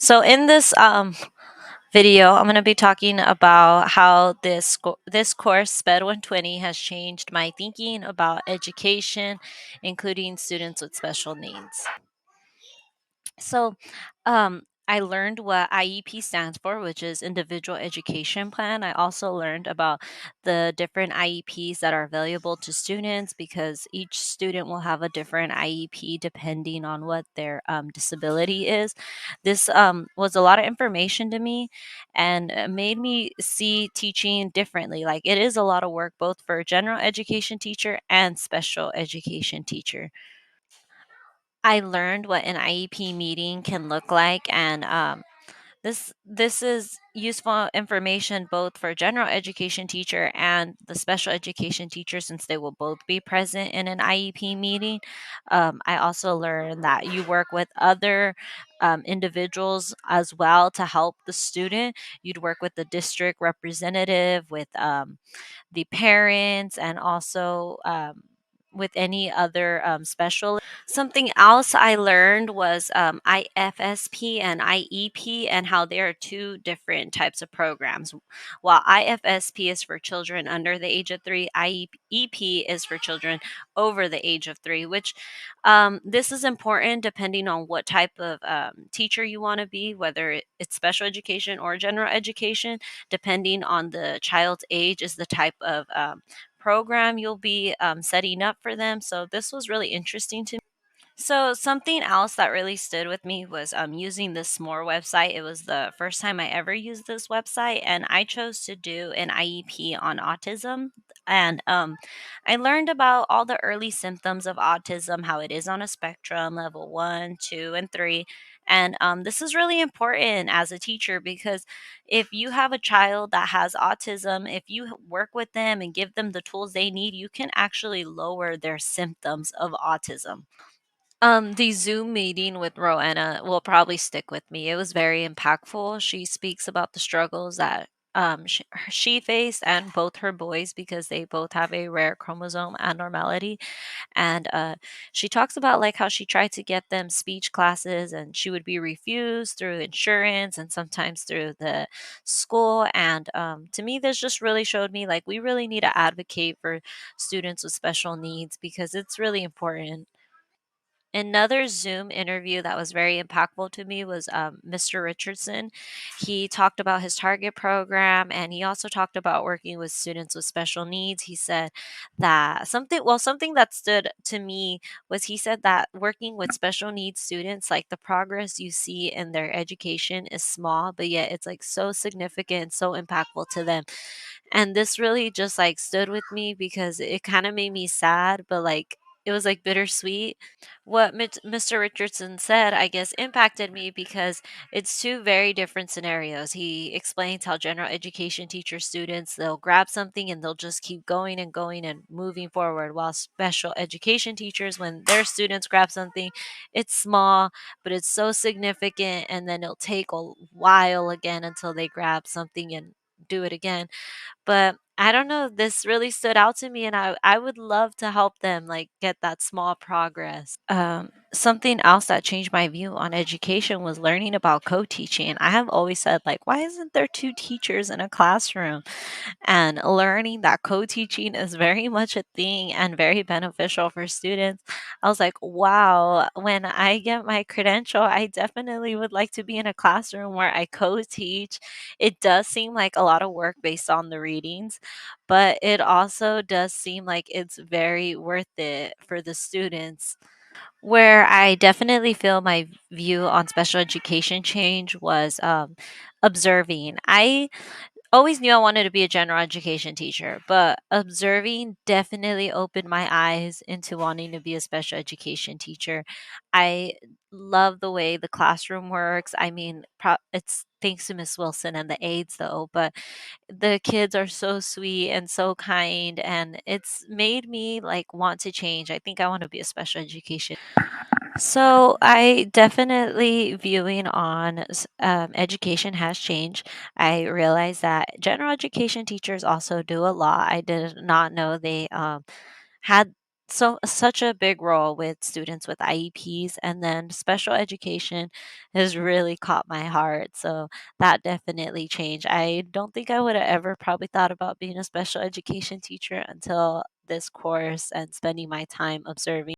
So in this video, I'm going to be talking about how this course SPED 120 has changed my thinking about education, including students with special needs. So, I learned what IEP stands for, which is Individual Education Plan. I also learned about the different IEPs that are available to students because each student will have a different IEP depending on what their disability is. This was a lot of information to me and made me see teaching differently. Like it is a lot of work both for a general education teacher and special education teacher. I learned what an IEP meeting can look like, and this is useful information both for general education teacher and the special education teacher since they will both be present in an IEP meeting. I also learned that you work with other individuals as well to help the student. You'd work with the district representative, with the parents, and also with any other special. Something else I learned was IFSP and IEP and how there are two different types of programs. While IFSP is for children under the age of 3, IEP is for children over the age of 3, which this is important depending on what type of teacher you want to be, whether it's special education or general education. Depending on the child's age, is the type of program you'll be setting up for them. So, this was really interesting to me. So something else that really stood with me was using this SMORE website. It was the first time I ever used this website, and I chose to do an IEP on autism. And I learned about all the early symptoms of autism, how it is on a spectrum, level 1, 2, and 3. And this is really important as a teacher because if you have a child that has autism, if you work with them and give them the tools they need, you can actually lower their symptoms of autism. The Zoom meeting with Roanna will probably stick with me. It was very impactful. She speaks about the struggles that she faced and both her boys because they both have a rare chromosome abnormality. And she talks about like how she tried to get them speech classes and she would be refused through insurance and sometimes through the school. And to me, this just really showed me like we really need to advocate for students with special needs because it's really important. Another Zoom interview that was very impactful to me was Mr. Richardson. He talked about his target program and he also talked about working with students with special needs. He said that something that stood to me was he said that working with special needs students, like the progress you see in their education is small, but yet it's like so significant, so impactful to them. And this really just like stood with me because it kind of made me sad, but like it was like bittersweet. What Mr. Richardson said, I guess, impacted me because it's two very different scenarios. He explains how general education teacher students, they'll grab something and they'll just keep going and moving forward, while special education teachers, when their students grab something, it's small, but it's so significant, and then it'll take a while again until they grab something and do it again. But I don't know, this really stood out to me and I would love to help them like get that small progress. Something else that changed my view on education was learning about co-teaching. I have always said like why isn't there two teachers in a classroom? And learning that co-teaching is very much a thing and very beneficial for students. I was like, wow, when I get my credential, I definitely would like to be in a classroom where I co-teach. It does seem like a lot of work based on the readings, but it also does seem like it's very worth it for the students. Where I definitely feel my view on special education change was observing. I always knew I wanted to be a general education teacher, but observing definitely opened my eyes into wanting to be a special education teacher. I love the way the classroom works. I mean, it's thanks to Miss Wilson and the aides, though, but the kids are so sweet and so kind, and it's made me like want to change. I think I want to be a special education. So I definitely viewing on education has changed. I realize that general education teachers also do a lot. I did not know they had. so such a big role with students with IEPs, and then special education has really caught my heart. So that definitely changed. I don't think I would have ever probably thought about being a special education teacher until this course and spending my time observing